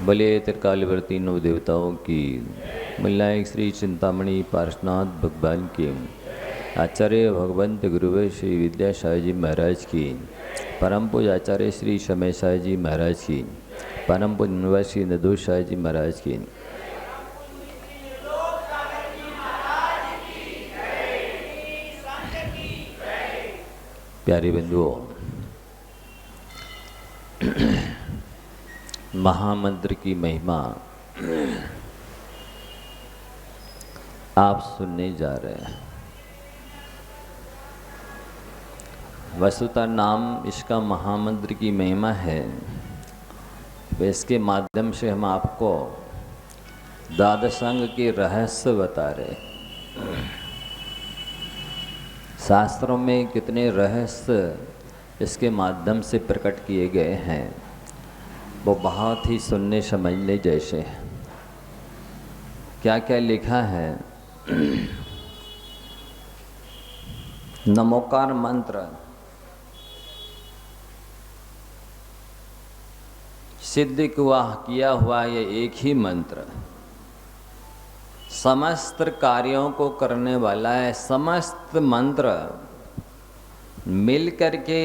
भले त्रिकालवर्ती नव देवताओं की, मुल्लायक श्री चिंतामणि पार्श्वनाथ भगवान की, आचार्य भगवंत गुरुवे श्री विद्यासाई जी महाराज की, परम पूज्य आचार्य श्री समय साई जी महाराज की, परम पूज्य निवासी नदू साई जी महाराज की, प्यारे बंधुओं, महामंत्र की महिमा आप सुनने जा रहे हैं। वस्तुतः नाम इसका महामंत्र की महिमा है, इसके माध्यम से हम आपको द्वादशांग के रहस्य बता रहे हैं। शास्त्रों में कितने रहस्य इसके माध्यम से प्रकट किए गए हैं, वो बहुत ही सुनने समझने जैसे हैं। क्या क्या लिखा है? नमोकार मंत्र सिद्ध किया हुआ ये एक ही मंत्र समस्त कार्यों को करने वाला है। समस्त मंत्र मिल करके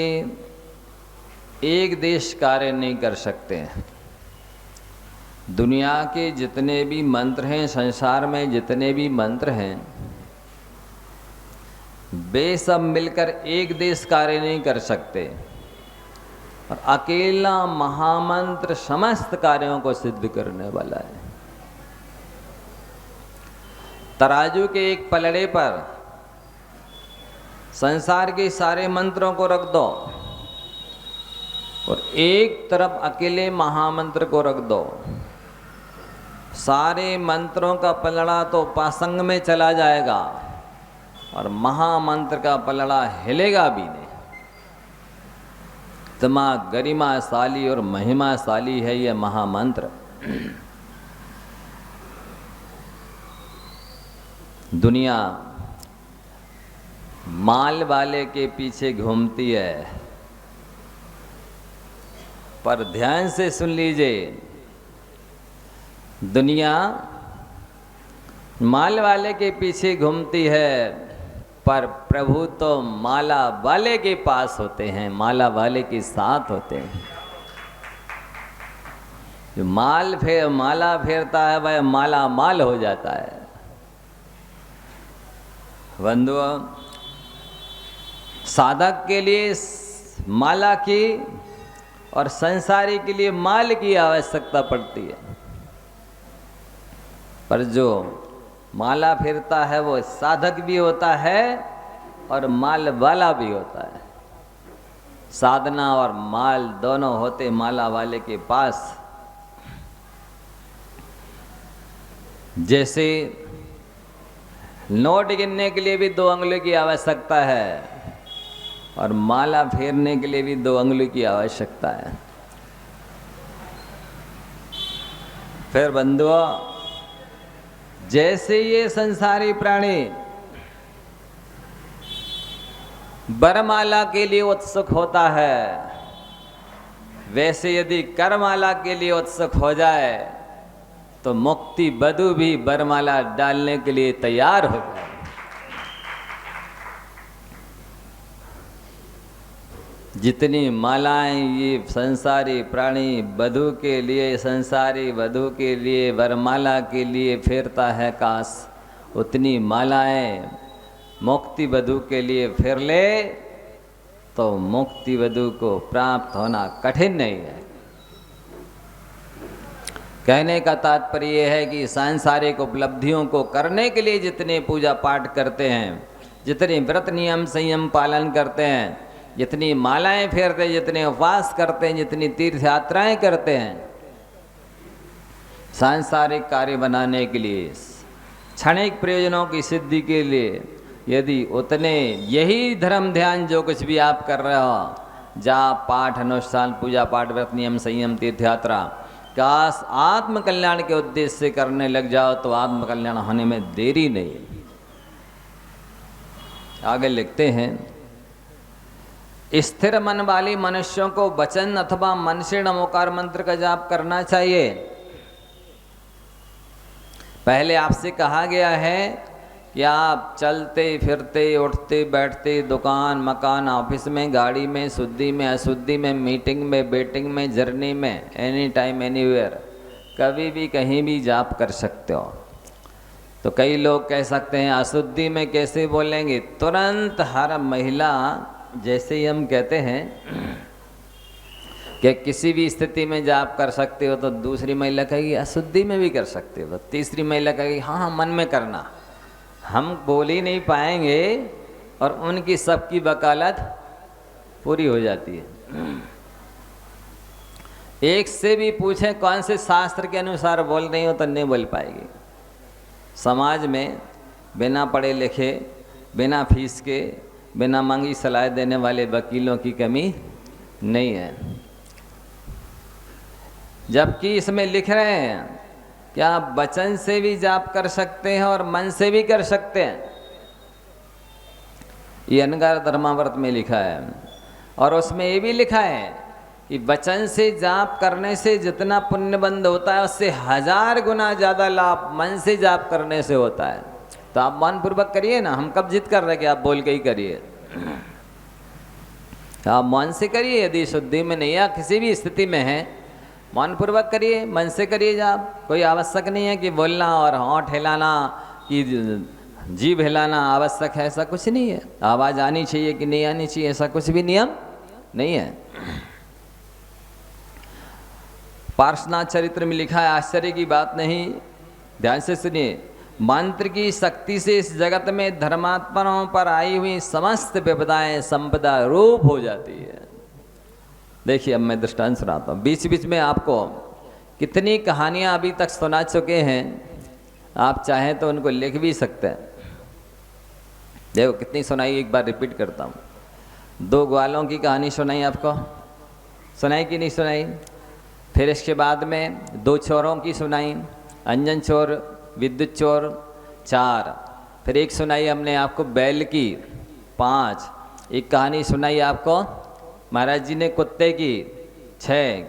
एक देश कार्य नहीं कर सकते हैं। दुनिया के जितने भी मंत्र हैं, संसार में जितने भी मंत्र हैं, वे सब मिलकर एक देश कार्य नहीं कर सकते, और अकेला महामंत्र समस्त कार्यों को सिद्ध करने वाला है। तराजू के एक पलड़े पर संसार के सारे मंत्रों को रख दो और एक तरफ अकेले महामंत्र को रख दो, सारे मंत्रों का पलड़ा तो पासंग में चला जाएगा और महामंत्र का पलड़ा हिलेगा भी नहीं। इतना गरिमाशाली और महिमाशाली है यह महामंत्र। दुनिया माल वाले के पीछे घूमती है, पर ध्यान से सुन लीजिए, दुनिया माल वाले के पीछे घूमती है, पर प्रभु तो माला वाले के पास होते हैं, माला वाले के साथ होते हैं। जो माला फेरता है वह माला माल हो जाता है। बंधुओं, साधक के लिए माला की और संसारी के लिए माल की आवश्यकता पड़ती है, पर जो माला फिरता है वो साधक भी होता है और माल वाला भी होता है। साधना और माल दोनों होते माला वाले के पास। जैसे नोट गिनने के लिए भी 2 अंगुली की आवश्यकता है और माला फेरने के लिए भी 2 अंगुली की आवश्यकता है। फिर बंधुओं, जैसे ये संसारी प्राणी वरमाला के लिए उत्सुक होता है, वैसे यदि करमाला के लिए उत्सुक हो जाए तो मुक्ति बधू भी वरमाला डालने के लिए तैयार हो जाए। जितनी मालाएं ये संसारी प्राणी वधू के लिए, संसारी वधू के लिए, वरमाला के लिए फेरता है, काश उतनी मालाएं मुक्ति वधू के लिए फेर ले तो मुक्ति वधू को प्राप्त होना कठिन नहीं है। कहने का तात्पर्य है कि सांसारिक उपलब्धियों को करने के लिए जितने पूजा पाठ करते हैं, जितने व्रत नियम संयम पालन करते हैं, जितनी मालाएं फेरते हैं, जितने उपवास करते हैं, जितनी तीर्थ यात्राएं करते हैं, सांसारिक कार्य बनाने के लिए, क्षणिक प्रयोजनों की सिद्धि के लिए, यदि उतने यही धर्म ध्यान जो कुछ भी आप कर रहे हो, जाप पाठ अनुष्ठान पूजा पाठ व्रत नियम संयम तीर्थ यात्रा, काश आत्म कल्याण के उद्देश्य से करने लग जाओ तो आत्म कल्याण होने में देरी नहीं। आगे लिखते हैं, स्थिर मन वाले मनुष्यों को वचन अथवा मन से नमोकार मंत्र का जाप करना चाहिए। पहले आपसे कहा गया है कि आप चलते फिरते उठते बैठते दुकान मकान ऑफिस में गाड़ी में शुद्धि में अशुद्धि में मीटिंग में बेटिंग में जर्नी में एनी टाइम एनीवेयर कभी भी कहीं भी जाप कर सकते हो। तो कई लोग कह सकते हैं अशुद्धि में कैसे बोलेंगे, तुरंत हर महिला, जैसे ही हम कहते हैं कि किसी भी स्थिति में जाप कर सकते हो तो दूसरी महिला कहेगी अशुद्धि में भी कर सकते हो, तो तीसरी महिला कहेगी हाँ हाँ मन में करना। हम बोल ही नहीं पाएंगे और उनकी सबकी वकालत पूरी हो जाती है। एक से भी पूछे कौन से शास्त्र के अनुसार बोल रही हो तो नहीं बोल पाएगी। समाज में बिना पढ़े लिखे, बिना फीस के, बिना मांगी सलाह देने वाले वकीलों की कमी नहीं है। जबकि इसमें लिख रहे हैं कि आप वचन से भी जाप कर सकते हैं और मन से भी कर सकते हैं। ये अनगार धर्मावर्त में लिखा है और उसमें ये भी लिखा है कि वचन से जाप करने से जितना पुण्य बंद होता है उससे 1000 गुना ज़्यादा लाभ मन से जाप करने से होता है। तो आप मन पूर्वक करिए ना, हम कब जिद कर रहे कि आप बोल के ही करिए। आप मन से करिए, यदि शुद्धि में नहीं या किसी भी स्थिति में है मन पूर्वक करिए, मन से करिए जाप। कोई आवश्यक नहीं है कि बोलना और होंठ हिलाना कि जीभ हिलाना आवश्यक है, ऐसा कुछ नहीं है। आवाज़ आनी चाहिए कि नहीं आनी चाहिए, ऐसा कुछ भी नियम नहीं है। पार्श्वनाथ चरित्र में लिखा है, आश्चर्य की बात नहीं, ध्यान से सुनिए, मंत्र की शक्ति से इस जगत में धर्मात्माओं पर आई हुई समस्त विपदाएं संपदा रूप हो जाती है। देखिए अब मैं दृष्टांत सुनाता हूँ। बीच बीच में आपको कितनी कहानियाँ अभी तक सुना चुके हैं, आप चाहें तो उनको लिख भी सकते हैं। देखो कितनी सुनाई, एक बार रिपीट करता हूँ। 2 ग्वालों की कहानी सुनाई आपको, सुनाई कि नहीं सुनाई? फिर इसके बाद में 2 चोरों की सुनाई, अंजन चोर, विद्युत चोर 4। फिर एक सुनाई हमने आपको बैल की 5। एक कहानी सुनाई आपको महाराज जी ने कुत्ते की 6।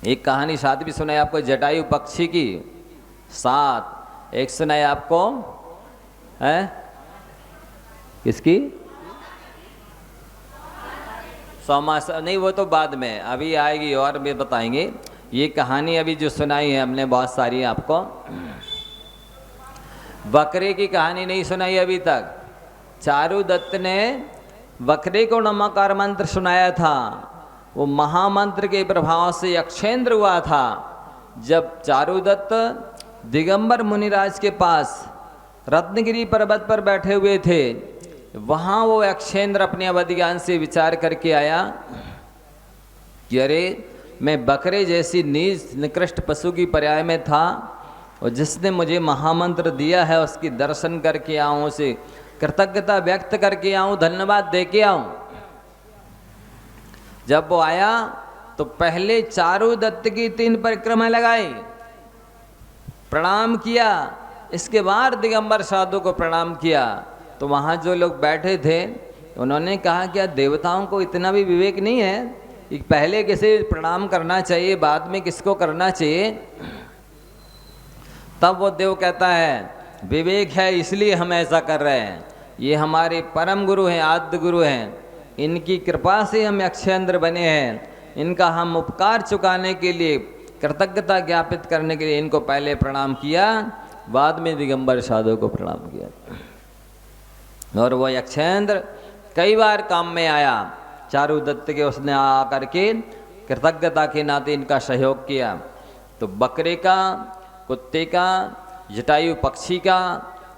एक कहानी 7 भी सुनाई आपको जटायु पक्षी की 7। एक सुनाई आपको है किसकी? सोमास नहीं, वो तो बाद में अभी आएगी और भी बताएंगे। ये कहानी अभी जो सुनाई है हमने बहुत सारी आपको। बकरे की कहानी नहीं सुनाई अभी तक। चारू दत्त ने बकरे को नमकार मंत्र सुनाया था। वो महामंत्र के प्रभाव से यक्षेंद्र हुआ था। जब चारुदत्त दिगंबर मुनिराज के पास रत्नगिरी पर्वत पर बैठे हुए थे, वहाँ वो यक्षेंद्र अपने अवधि ज्ञान से विचार करके आया कि अरे मैं बकरे जैसी नीच निकृष्ट पशु की पर्याय में था और जिसने मुझे महामंत्र दिया है उसकी दर्शन करके आऊँ, उसे कृतज्ञता व्यक्त करके आऊँ, धन्यवाद दे के आऊँ। जब वो आया तो पहले चारुदत्त की 3 परिक्रमा लगाई, प्रणाम किया, इसके बाद दिगंबर साधु को प्रणाम किया। तो वहाँ जो लोग बैठे थे उन्होंने कहा क्या देवताओं को इतना भी विवेक नहीं है कि पहले किसे प्रणाम करना चाहिए बाद में किसको करना चाहिए? तब वो देव कहता है विवेक है इसलिए हम ऐसा कर रहे हैं। ये हमारे परम गुरु हैं, आद्य गुरु हैं, इनकी कृपा से हम यक्षेंद्र बने हैं। इनका हम उपकार चुकाने के लिए, कृतज्ञता ज्ञापित करने के लिए इनको पहले प्रणाम किया, बाद में दिगंबर साधु को प्रणाम किया। और वो यक्षेंद्र कई बार काम में आया चारुदत्त के, उसने आकर के कृतज्ञता के नाते इनका सहयोग किया। तो बकरे का, कुत्ते का, जटायु पक्षी का,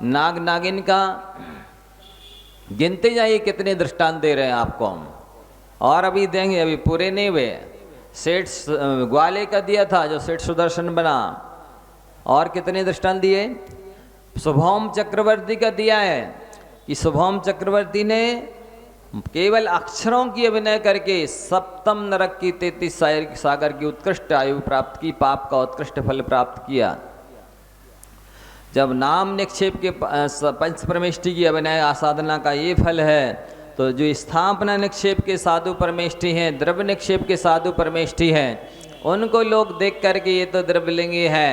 नाग नागिन का, गिनते जाइए कितने दृष्टांत दे रहे हैं आपको हम, और अभी देंगे, अभी पूरे नहीं हुए। सेठ ग्वाले का दिया था जो सेठ सुदर्शन बना, और कितने दृष्टांत दिए? शुभम चक्रवर्ती का दिया है कि शुभम चक्रवर्ती ने केवल अक्षरों की अभिनय करके सप्तम नरक की 33 सागर की उत्कृष्ट आयु प्राप्त की, पाप का उत्कृष्ट फल प्राप्त किया। जब नाम निक्षेप के पंच परमेष्टि की अभिनय आसाधना का ये फल है, तो जो स्थापना निक्षेप के साधु परमेष्टि हैं, द्रव्य निक्षेप के साधु परमेष्टि हैं, उनको लोग देख करके ये तो द्रव्यलिंगी है,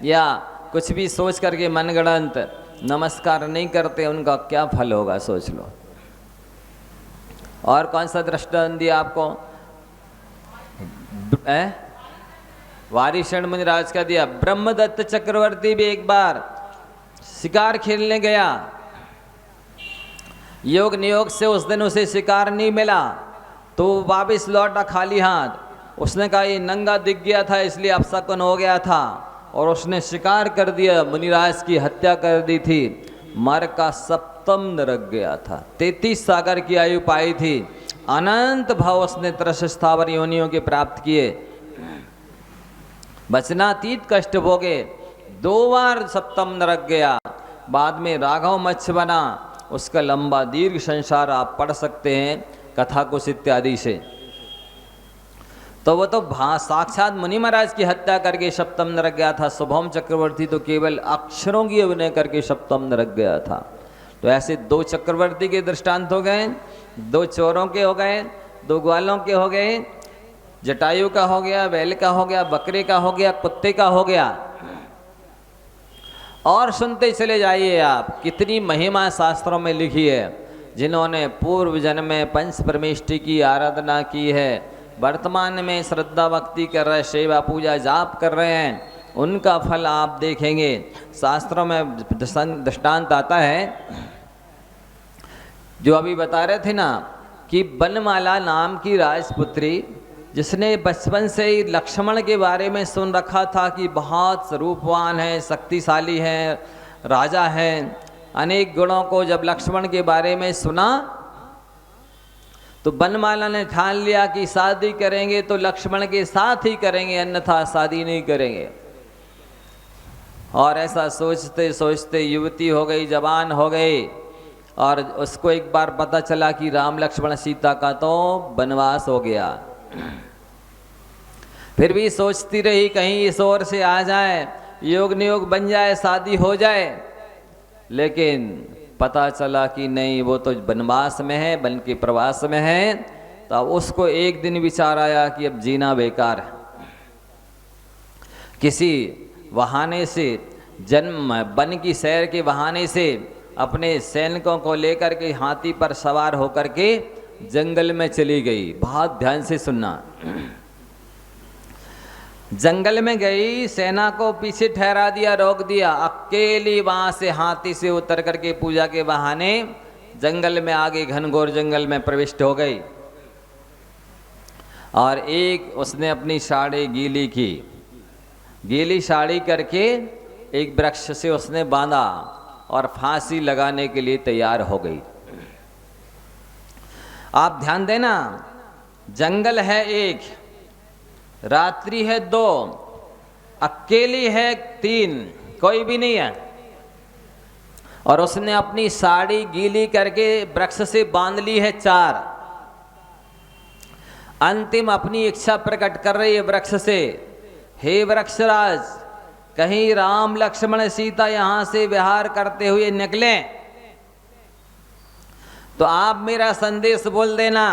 या कुछ भी सोच करके मनगढ़ंत नमस्कार नहीं करते, उनका क्या फल होगा सोच लो। और कौन सा दृष्टांत दिया आपको? वारिशण मुनिराज का दिया। ब्रह्मदत्त चक्रवर्ती भी एक बार शिकार खेलने गया, योग नियोग से उस दिन उसे शिकार नहीं मिला, तो वापस लौटा खाली हाथ। उसने कहा ये नंगा दिख गया था इसलिए अपशकुन हो गया था, और उसने शिकार कर दिया, मुनिराज की हत्या कर दी थी। मर का सप्तम नरक गया था, 33 सागर की आयु पाई थी, अनंत भाव उसने त्रस स्थावर योनियों के प्राप्त किए, बचनातीत कष्ट भोगे, 2 बार सप्तम नरक गया, बाद में राघव मत्स्य बना। उसका लंबा दीर्घ संसार आप पढ़ सकते हैं कथा कुश इत्यादि से। तो वो तो साक्षात मुनि महाराज की हत्या करके सप्तम नरक गया था। शुभम चक्रवर्ती तो केवल अक्षरों की अभिनय करके सप्तम नरक गया था। तो ऐसे 2 चक्रवर्ती के दृष्टांत हो गए, 2 चोरों के हो गए, 2 ग्वालों के हो गए, जटायु का हो गया, बैल का हो गया, बकरे का हो गया, कुत्ते का हो गया। और सुनते चले जाइए आप, कितनी महिमा शास्त्रों में लिखी है। जिन्होंने पूर्व जन्म में पंच परमेष्टि की आराधना की है, वर्तमान में श्रद्धा भक्ति कर रहे, सेवा पूजा जाप कर रहे हैं, उनका फल आप देखेंगे। शास्त्रों में दृष्टांत आता है, जो अभी बता रहे थे ना, कि बनमाला नाम की राजपुत्री, जिसने बचपन से ही लक्ष्मण के बारे में सुन रखा था कि बहुत रूपवान है, शक्तिशाली है, राजा है, अनेक गुणों को जब लक्ष्मण के बारे में सुना तो बनमाला ने ठान लिया कि शादी करेंगे तो लक्ष्मण के साथ ही करेंगे, अन्यथा शादी नहीं करेंगे। और ऐसा सोचते सोचते युवती हो गई, जवान हो गई, और उसको एक बार पता चला कि राम लक्ष्मण सीता का तो वनवास हो गया। फिर भी सोचती रही कहीं इस ओर से आ जाए, योग नियोग बन जाए, शादी हो जाए, लेकिन पता चला कि नहीं, वो तो वनवास में है, बन के प्रवास में है। तो अब उसको एक दिन विचार आया कि अब जीना बेकार है। किसी बहाने से, जन्म वन की सैर के बहाने से अपने सैनिकों को लेकर के हाथी पर सवार होकर के जंगल में चली गई। बहुत ध्यान से सुनना। जंगल में गई, सेना को पीछे ठहरा दिया, रोक दिया, अकेली वहां से हाथी से उतर करके पूजा के बहाने जंगल में आगे घनघोर जंगल में प्रविष्ट हो गई। और एक उसने अपनी साड़ी गीली की, गीली साड़ी करके एक वृक्ष से उसने बांधा और फांसी लगाने के लिए तैयार हो गई। आप ध्यान देना, जंगल है एक, रात्रि है 2, अकेली है 3, कोई भी नहीं है, और उसने अपनी साड़ी गीली करके वृक्ष से बांध ली है 4। अंतिम अपनी इच्छा प्रकट कर रही है वृक्ष से, हे वृक्षराज, कहीं राम लक्ष्मण सीता यहां से विहार करते हुए निकलें तो आप मेरा संदेश बोल देना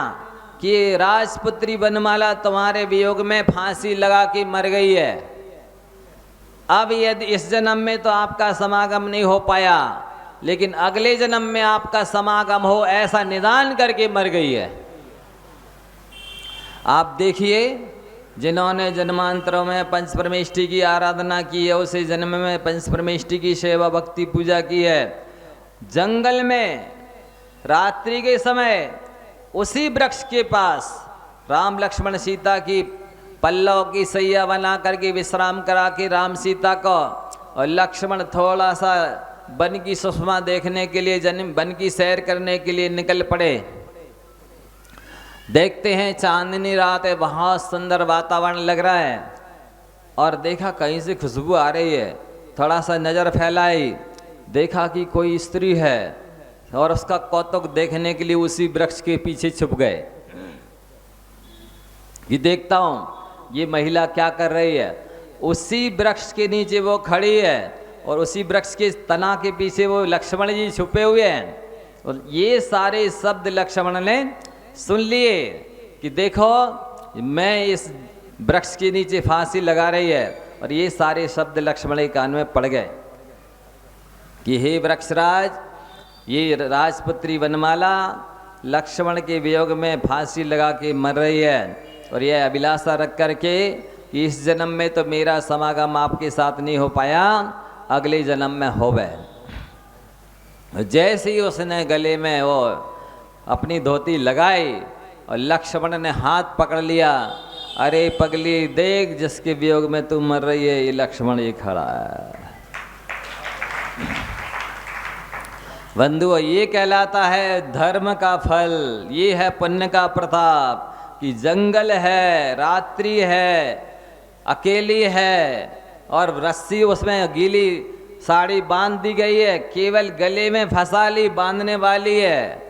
कि राजपुत्री बनमाला तुम्हारे वियोग में फांसी लगा के मर गई है। अब यदि इस जन्म में तो आपका समागम नहीं हो पाया, लेकिन अगले जन्म में आपका समागम हो, ऐसा निदान करके मर गई है। आप देखिए, जिन्होंने जन्मांतरों में पंच परमेष्टि की आराधना की है, उसे जन्म में पंच परमेष्टि की सेवा भक्ति पूजा की है, जंगल में रात्रि के समय उसी वृक्ष के पास राम लक्ष्मण सीता की पल्लव की सैया बना करके विश्राम करा के राम सीता को, और लक्ष्मण थोड़ा सा वन की सुषमा देखने के लिए, वन की सैर करने के लिए निकल पड़े। देखते हैं चांदनी रात है, बहुत सुंदर वातावरण लग रहा है, और देखा कहीं से खुशबू आ रही है। थोड़ा सा नज़र फैलाई, देखा कि कोई स्त्री है, और उसका कौतुक देखने के लिए उसी वृक्ष के पीछे छुप गए कि देखता हूँ ये महिला क्या कर रही है। उसी वृक्ष के नीचे वो खड़ी है, और उसी वृक्ष के तना के पीछे वो लक्ष्मण जी छुपे हुए हैं। और ये सारे शब्द लक्ष्मण ने सुन लिए कि देखो मैं इस वृक्ष के नीचे फांसी लगा रही है, और ये सारे शब्द लक्ष्मण के कान में पड़ गए कि हे वृक्षराज, ये राजपुत्री वनमाला लक्ष्मण के वियोग में फांसी लगा के मर रही है और यह अभिलाषा रख करके कि इस जन्म में तो मेरा समागम आपके साथ नहीं हो पाया, अगले जन्म में होवे। जैसे ही उसने गले में वो अपनी धोती लगाई और लक्ष्मण ने हाथ पकड़ लिया, अरे पगली देख, जिसके वियोग में तू मर रही है ये लक्ष्मण ये खड़ा है। बंधुओं, ये कहलाता है धर्म का फल, ये है पुण्य का प्रताप कि जंगल है, रात्रि है, अकेली है और रस्सी उसमें गीली साड़ी बांध दी गई है, केवल गले में फंसा ली, बांधने वाली है,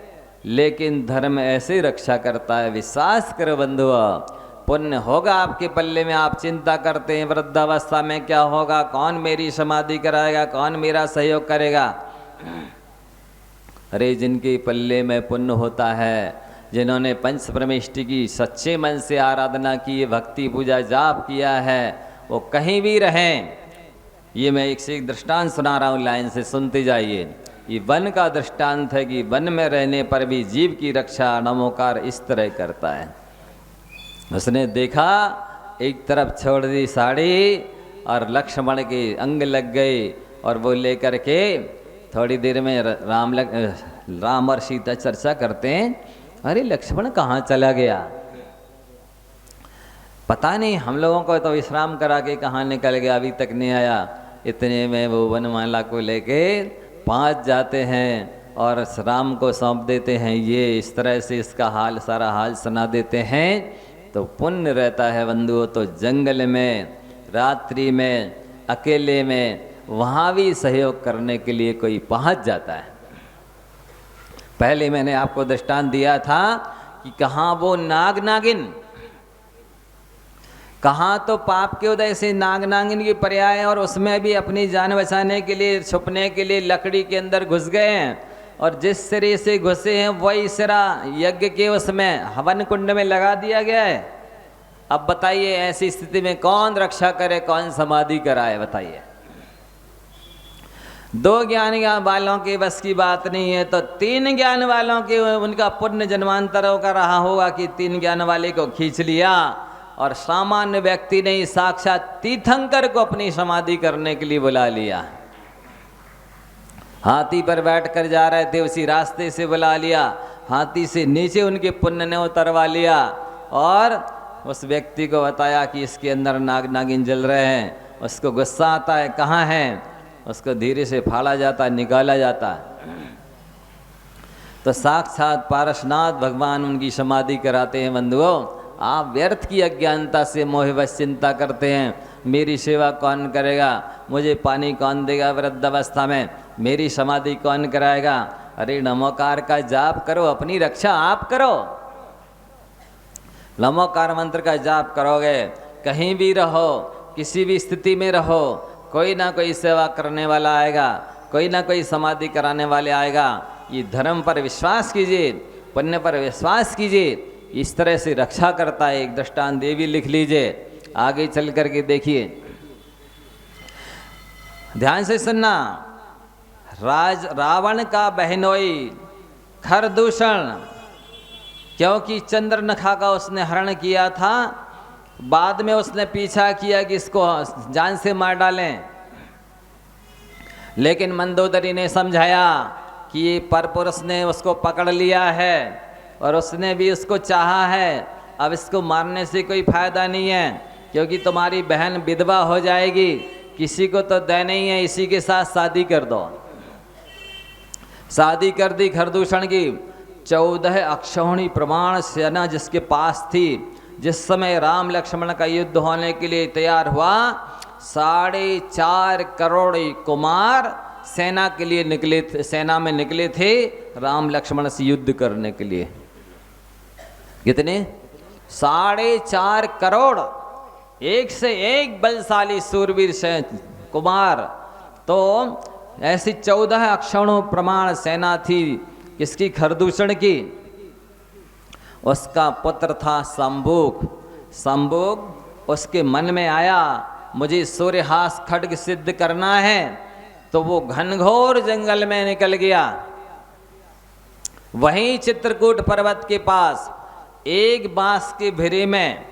लेकिन धर्म ऐसे रक्षा करता है। विश्वास करो बंधुओं, पुण्य होगा आपके पल्ले में। आप चिंता करते हैं वृद्धावस्था में क्या होगा, कौन मेरी समाधि कराएगा, कौन मेरा सहयोग करेगा। अरे जिनके पल्ले में पुण्य होता है, जिन्होंने पंच परमेष्टि की सच्चे मन से आराधना की, भक्ति पूजा जाप किया है, वो कहीं भी रहें। ये मैं एक से एक दृष्टांत सुना रहा हूँ, लाइन से सुनते जाइए। ये वन का दृष्टांत है कि वन में रहने पर भी जीव की रक्षा नमोकार इस तरह करता है। उसने देखा एक तरफ छोड़ दी साड़ी और लक्ष्मण के अंग लग गए और वो लेकर के थोड़ी देर में राम और सीता चर्चा करते हैं, अरे लक्ष्मण कहाँ चला गया, पता नहीं, हम लोगों को तो विश्राम करा के कहाँ निकल गया, अभी तक नहीं आया। इतने में वो वनमाला को लेके 5 जाते हैं और राम को सौंप देते हैं। ये इस तरह से इसका हाल, सारा हाल सुना देते हैं। तो पुण्य रहता है बंधुओं, तो जंगल में, रात्रि में, अकेले में, वहाँ भी सहयोग करने के लिए कोई पहुँच जाता है। पहले मैंने आपको दृष्टांत दिया था कि कहाँ वो नाग नागिन, कहाँ तो पाप के उदय से नाग नागिन की पर्याय, और उसमें भी अपनी जान बचाने के लिए, छुपने के लिए लकड़ी के अंदर घुस गए हैं, और जिस सिरे से घुसे हैं वही सिरा यज्ञ के उसमें हवन कुंड में लगा दिया गया है। अब बताइए ऐसी स्थिति में कौन रक्षा करे, कौन समाधि कराए, बताइए। 2 ज्ञान वालों के बस की बात नहीं है, तो 3 ज्ञान वालों के उनका पुण्य जन्मांतरों का रहा होगा कि 3 ज्ञान वाले को खींच लिया और सामान्य व्यक्ति ने साक्षात तीर्थंकर को अपनी समाधि करने के लिए बुला लिया। हाथी पर बैठकर जा रहे थे, उसी रास्ते से बुला लिया, हाथी से नीचे उनके पुण्य ने उतरवा लिया और उस व्यक्ति को बताया कि इसके अंदर नाग नागिन जल रहे हैं। उसको गुस्सा आता है, कहाँ हैं, उसको धीरे से फाड़ा जाता है, निकाला जाता है। तो साक्षात पारसनाथ भगवान उनकी समाधि कराते हैं। बंधुओं, आप व्यर्थ की अज्ञानता से मोहवश चिंता करते हैं, मेरी सेवा कौन करेगा, मुझे पानी कौन देगा वृद्धावस्था में, मेरी समाधि कौन कराएगा। अरे नमोकार का जाप करो, अपनी रक्षा आप करो। नमोकार मंत्र का जाप करोगे, कहीं भी रहो, किसी भी स्थिति में रहो, कोई ना कोई सेवा करने वाला आएगा, कोई ना कोई समाधि कराने वाले आएगा। ये धर्म पर विश्वास कीजिए, पुण्य पर विश्वास कीजिए, इस तरह से रक्षा करता है। एक दृष्टांत देवी लिख लीजिए, आगे चल करके देखिए, ध्यान से सुनना। रावण का बहनोई खरदूषण, क्योंकि चंद्रनखा का उसने हरण किया था, बाद में उसने पीछा किया कि इसको जान से मार डालें, लेकिन मंदोदरी ने समझाया कि ये परपुरुष ने उसको पकड़ लिया है और उसने भी उसको चाहा है, अब इसको मारने से कोई फायदा नहीं है, क्योंकि तुम्हारी बहन विधवा हो जाएगी, किसी को तो दे नहीं है, इसी के साथ शादी कर दो। शादी कर दी खरदूषण की। 14 अक्षौहिणी प्रमाण सेना जिसके पास थी, जिस समय राम लक्ष्मण का युद्ध होने के लिए तैयार हुआ, 4.5 करोड़ कुमार सेना के लिए निकले थे, सेना में निकले थे राम लक्ष्मण से युद्ध करने के लिए। कितने? 4.5 करोड़, एक से एक बलशाली सूरवीर से कुमार। तो ऐसी 14 अक्षौहिणी प्रमाण सेना थी, किसकी? खरदूषण की। उसका पुत्र था शंभुक। शंभुक उसके मन में आया मुझे सूर्यहास खड्ग सिद्ध करना है, तो वो घनघोर जंगल में निकल गया। वहीं चित्रकूट पर्वत के पास एक बांस के भिरे में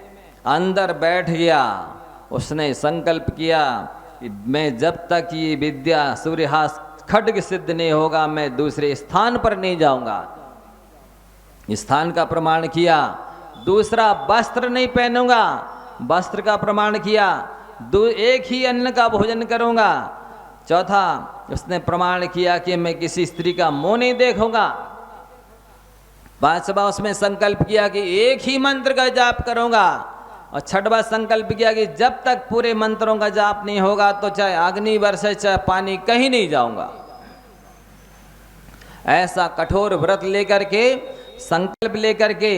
अंदर बैठ गया। उसने संकल्प किया कि मैं जब तक ये विद्या सूर्यहास खड्ग सिद्ध नहीं होगा, मैं दूसरे स्थान पर नहीं जाऊंगा। स्थान का प्रमाण किया। दूसरा वस्त्र नहीं पहनूंगा, वस्त्र का प्रमाण किया। एक ही अन्न का भोजन करूंगा। चौथा उसने प्रमाण किया कि मैं किसी स्त्री का मुंह नहीं देखूंगा। पांचवा उसमें संकल्प किया कि एक ही मंत्र का जाप करूंगा। और छठवा संकल्प किया कि जब तक पूरे मंत्रों का जाप नहीं होगा तो चाहे अग्नि बरसे चाहे पानी, कहीं नहीं जाऊंगा। ऐसा कठोर व्रत लेकर के, संकल्प लेकर के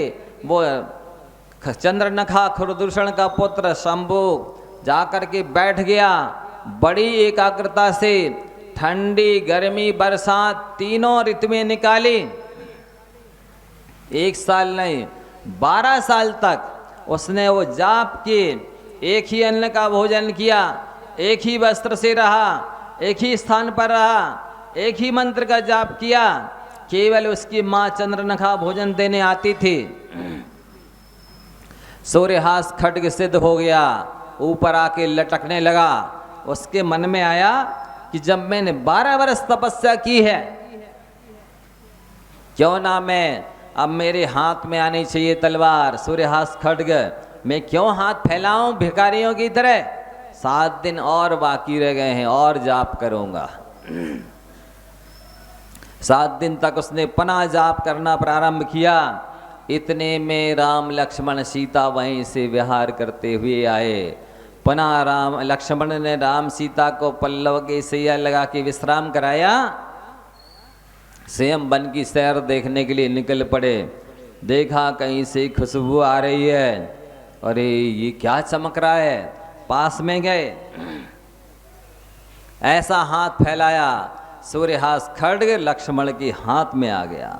वो चंद्रनखा खुरदूषण का पुत्र शंभु जाकर के बैठ गया। बड़ी एकाग्रता से ठंडी, गर्मी, बरसात तीनों ऋतुएं निकाली। 1 साल नहीं 12 साल तक उसने वो जाप किए। एक ही अन्न का भोजन किया, एक ही वस्त्र से रहा, एक ही स्थान पर रहा, एक ही मंत्र का जाप किया। केवल उसकी मां चंद्रनखा भोजन देने आती थी। सूर्यहास खड्ग सिद्ध हो गया, ऊपर आके लटकने लगा। उसके मन में आया कि जब मैंने 12 वर्ष तपस्या की है, क्यों ना मैं, अब मेरे हाथ में आनी चाहिए तलवार सूर्यहास खड्ग। मैं क्यों हाथ फैलाऊं भिखारियों की तरह। 7 दिन और बाकी रह गए हैं, और जाप करूंगा। 7 दिन तक उसने पना जाप करना प्रारंभ किया। इतने में राम लक्ष्मण सीता वहीं से विहार करते हुए आए। पना राम लक्ष्मण ने राम सीता को पल्लव के सैया लगा के विश्राम कराया। स्वयं वन की सैर देखने के लिए निकल पड़े। देखा कहीं से खुशबू आ रही है। अरे ये क्या चमक रहा है। पास में गए, ऐसा हाथ फैलाया, सूर्यहास खड्ग लक्ष्मण के हाथ में आ गया।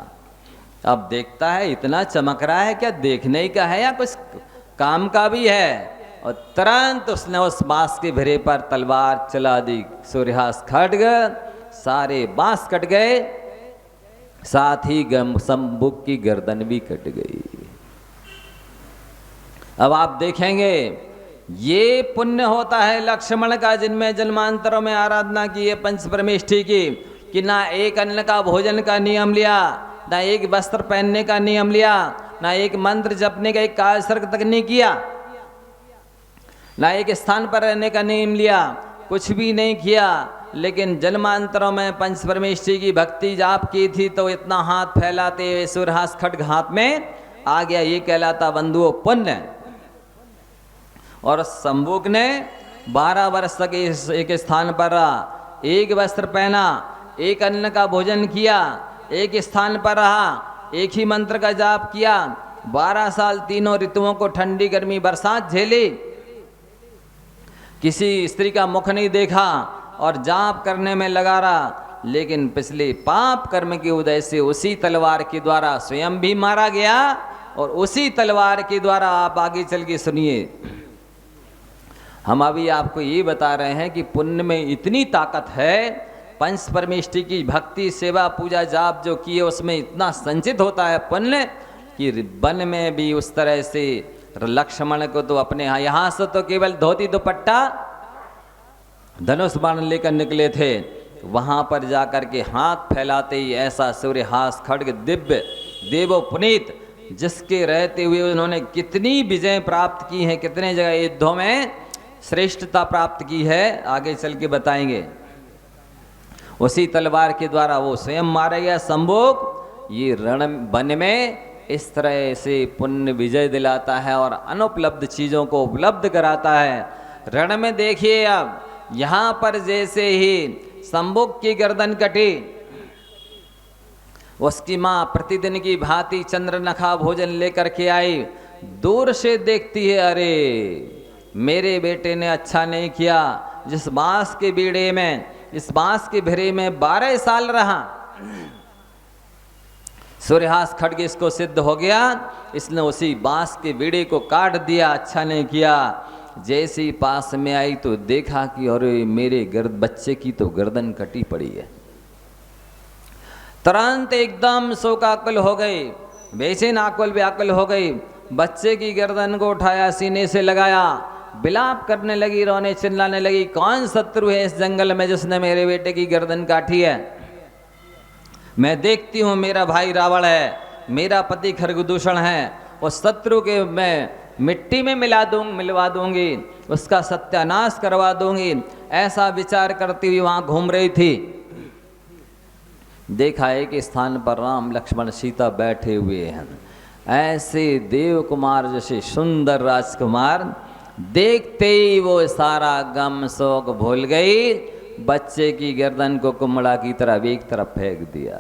अब देखता है इतना चमक रहा है, क्या देखने का है या कुछ काम का भी है। और तुरंत उसने उस बांस के भिरे पर तलवार चला दी। सूर्यहास खड्ग सारे बांस कट गए, साथ ही शंभु की गर्दन भी कट गई। अब आप देखेंगे ये पुण्य होता है लक्ष्मण का, जिनमें जन्मांतरों में आराधना की है पंच परमेष्ठी की, कि ना एक अन्न का भोजन का नियम लिया, ना एक वस्त्र पहनने का नियम लिया, ना एक मंत्र जपने का एक काल सर्ग तक नहीं किया, ना एक स्थान पर रहने का नियम लिया, कुछ भी नहीं किया। लेकिन जन्मांतरों में पंच परमेष्ठी की भक्ति जाप की थी, तो इतना हाथ फैलाते हुए सूर्यहास खड्ग हाथ में आ गया। ये कहलाता बंधुओं पुण्य। और शंभुक ने 12 वर्ष तक एक स्थान पर रहा, एक वस्त्र पहना, एक अन्न का भोजन किया, एक स्थान पर रहा, एक ही मंत्र का जाप किया। 12 साल तीनों ऋतुओं को, ठंडी गर्मी बरसात झेली, किसी स्त्री का मुख नहीं देखा और जाप करने में लगा रहा। लेकिन पिछले पाप कर्म के उदय से उसी तलवार के द्वारा स्वयं भी मारा गया। और उसी तलवार के द्वारा आप आगे चल के सुनिए, हम अभी आपको ये बता रहे हैं कि पुण्य में इतनी ताकत है। पंच परमेष्ठी की भक्ति सेवा पूजा जाप जो किए उसमें इतना संचित होता है पुण्य, कि वन में भी उस तरह से लक्ष्मण को तो अपने यहाँ से तो केवल धोती दुपट्टा धनुष बाण लेकर निकले थे, वहाँ पर जाकर के हाथ फैलाते ही ऐसा सूर्यहास खड्ग दिव्य देवो पुनीत, जिसके रहते हुए उन्होंने कितनी विजय प्राप्त की हैं, कितने जगह युद्धों में श्रेष्ठता प्राप्त की है, आगे चल के बताएंगे। उसी तलवार के द्वारा वो स्वयं मारा गया शंभुक। ये रण वन में इस तरह से पुण्य विजय दिलाता है और अनुपलब्ध चीज़ों को उपलब्ध कराता है। रण में देखिए, अब यहाँ पर जैसे ही शंभुक की गर्दन कटी, उसकी माँ प्रतिदिन की भांति चंद्रनखा भोजन लेकर के आई। दूर से देखती है, अरे मेरे बेटे ने अच्छा नहीं किया, जिस बांस के बीड़े में, इस बांस के भिरे में 12 साल रहा, सूर्यहास खड्ग इसको सिद्ध हो गया, इसने उसी बांस के बीड़े को काट दिया, अच्छा नहीं किया। जैसी पास में आई तो देखा कि अरे मेरे बच्चे की तो गर्दन कटी पड़ी है। तुरंत एकदम शोकाकुल हो गई, बेचैन आकुल व्याकुल हो गई। बच्चे की गर्दन को उठाया, सीने से लगाया, विलाप करने लगी, रोने चिल्लाने लगी, कौन शत्रु है इस जंगल में जिसने मेरे बेटे की गर्दन काटी है? मैं देखती हूँ मेरा भाई रावण है, मेरा पति खरगदूषण है, उस शत्रु के मैं मिट्टी में मिलवा दूंगी, उसका सत्यानाश करवा दूंगी। ऐसा विचार करती हुई वहाँ घूम रही थी। देखा एक स्थान पर राम लक्ष्मण सीता बैठे हुए हैं। ऐसे देव कुमार जैसे सुंदर राजकुमार, देखते ही वो सारा गम शोक भूल गई, बच्चे की गर्दन को कुम्हड़ा की तरह एक तरफ फेंक दिया।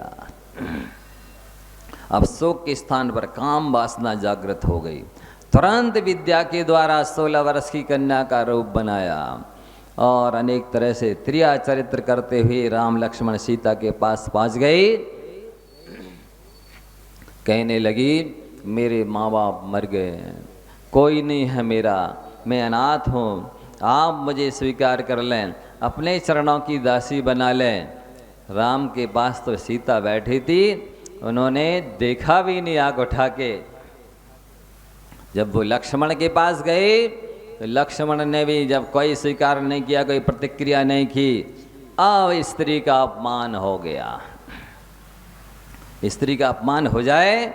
अब शोक के स्थान पर काम वासना जागृत हो गई। तुरंत विद्या के द्वारा 16 वर्ष की कन्या का रूप बनाया और अनेक तरह से त्रिया चरित्र करते हुए राम लक्ष्मण सीता के पास पहुंच गई। कहने लगी मेरे माँ बाप मर गए, कोई नहीं है मेरा, मैं अनाथ हूँ, आप मुझे स्वीकार कर लें, अपने चरणों की दासी बना लें। राम के पास तो सीता बैठी थी, उन्होंने देखा भी नहीं आँख उठा के। जब वो लक्ष्मण के पास गए तो लक्ष्मण ने भी जब कोई स्वीकार नहीं किया, कोई प्रतिक्रिया नहीं की, अब स्त्री का अपमान हो गया। स्त्री का अपमान हो जाए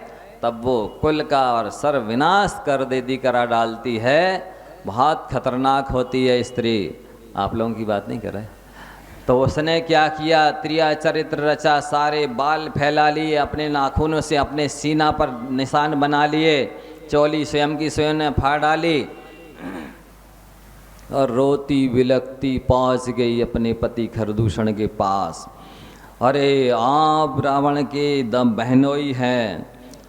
तब वो कुल का और सर्वविनाश कर देती, करा डालती है, बहुत खतरनाक होती है स्त्री। आप लोगों की बात नहीं कर रहे। तो उसने क्या किया, त्रिया चरित्र रचा, सारे बाल फैला लिए, अपने नाखूनों से अपने सीना पर निशान बना लिए, चोली स्वयं की स्वयं ने फाड़ डाली और रोती बिलखती पहुंच गई अपने पति खरदूषण के पास। अरे आप रावण के दम बहनोई हैं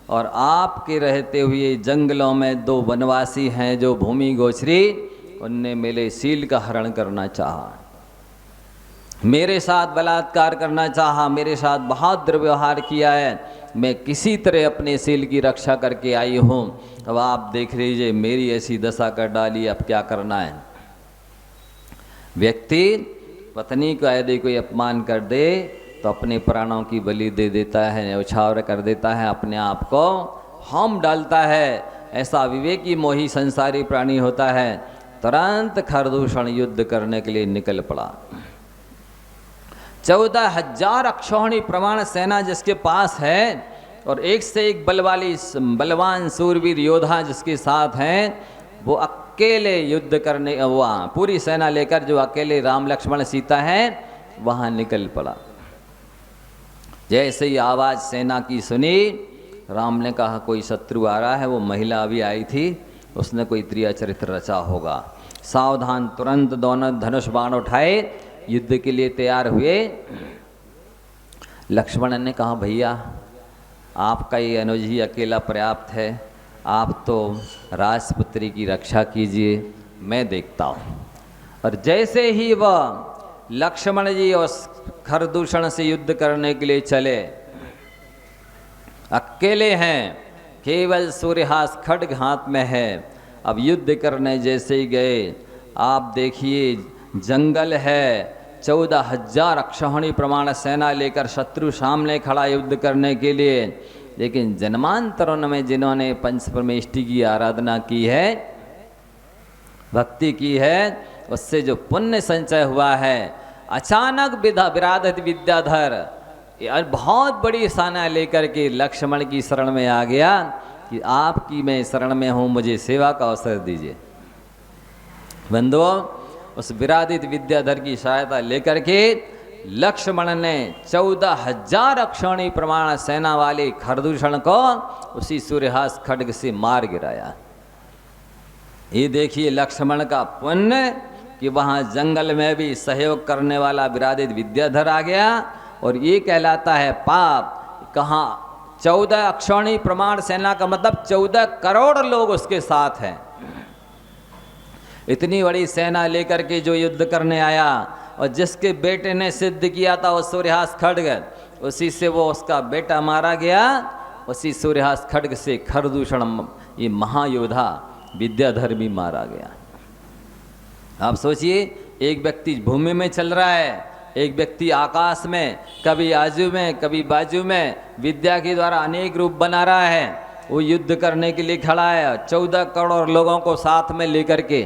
और आपके रहते हुए जंगलों में 2 वनवासी हैं जो भूमि गोचरी, उनने मेरे शील का हरण करना चाहा, मेरे साथ बलात्कार करना चाहा, मेरे साथ बहुत दुर्व्यवहार किया है। मैं किसी तरह अपने शील की रक्षा करके आई हूँ। अब आप देख लीजिए मेरी ऐसी दशा कर डाली, अब क्या करना है। व्यक्ति पत्नी का यदि कोई अपमान कर दे तो अपने प्राणों की बलि दे देता है, न्यौछावर कर देता है, अपने आप को होम डालता है। ऐसा विवेकी मोही संसारी प्राणी होता है। तुरंत खरदूषण युद्ध करने के लिए निकल पड़ा। 14,000 अक्षौहिणी प्रमाण सेना जिसके पास है और एक से एक बलवान सूरवीर योद्धा जिसके साथ हैं, वो अकेले युद्ध करने, वो पूरी सेना लेकर जो अकेले राम लक्ष्मण सीता हैं वहाँ निकल पड़ा। जैसे ही आवाज़ सेना की सुनी, राम ने कहा कोई शत्रु आ रहा है। वो महिला अभी आई थी, उसने कोई त्रिया चरित्र रचा होगा। सावधान, तुरंत दोनों धनुष बाण उठाए, युद्ध के लिए तैयार हुए। लक्ष्मण ने कहा भैया आपका ये अनुज ही अकेला पर्याप्त है, आप तो राजपुत्री की रक्षा कीजिए, मैं देखता हूँ। और जैसे ही वह लक्ष्मण जी उस खरदूषण से युद्ध करने के लिए चले, अकेले हैं, केवल सूर्यहास खड्ग हाथ में है। अब युद्ध करने जैसे ही गए, आप देखिए जंगल है, 14,000 अक्षौहिणी प्रमाण सेना लेकर शत्रु सामने खड़ा युद्ध करने के लिए। लेकिन जन्मांतरों में जिन्होंने पंच परमेष्टि की आराधना की है, भक्ति की है, उससे जो पुण्य संचय हुआ है, अचानक विराधत विद्याधर बहुत बड़ी सेना लेकर के लक्ष्मण की शरण में आ गया कि आपकी मैं शरण में हूँ, मुझे सेवा का अवसर दीजिए। बंधुओं, उस विराधित विद्याधर की सहायता लेकर के लक्ष्मण ने 14,000 अक्षौहिणी प्रमाण सेना वाले खरदूषण को उसी सूर्यहास खड्ग से मार गिराया। ये देखिए लक्ष्मण का पुण्य कि वहाँ जंगल में भी सहयोग करने वाला विराधित विद्याधर आ गया, और ये कहलाता है पाप। कहाँ 14 अक्षौहिणी प्रमाण सेना का मतलब 14 करोड़ लोग उसके साथ हैं। इतनी बड़ी सेना लेकर के जो युद्ध करने आया, और जिसके बेटे ने सिद्ध किया था वो सूर्यहास खड्ग, उसी से वो उसका बेटा मारा गया। उसी सूर्यहास खड्ग से खरदूषण ये महायोद्धा विद्याधर भी मारा गया। आप सोचिए, एक व्यक्ति भूमि में चल रहा है, एक व्यक्ति आकाश में, कभी आजू में कभी बाजू में, विद्या के द्वारा अनेक रूप बना रहा है। वो युद्ध करने के लिए खड़ा है 14 करोड़ लोगों को साथ में लेकर के।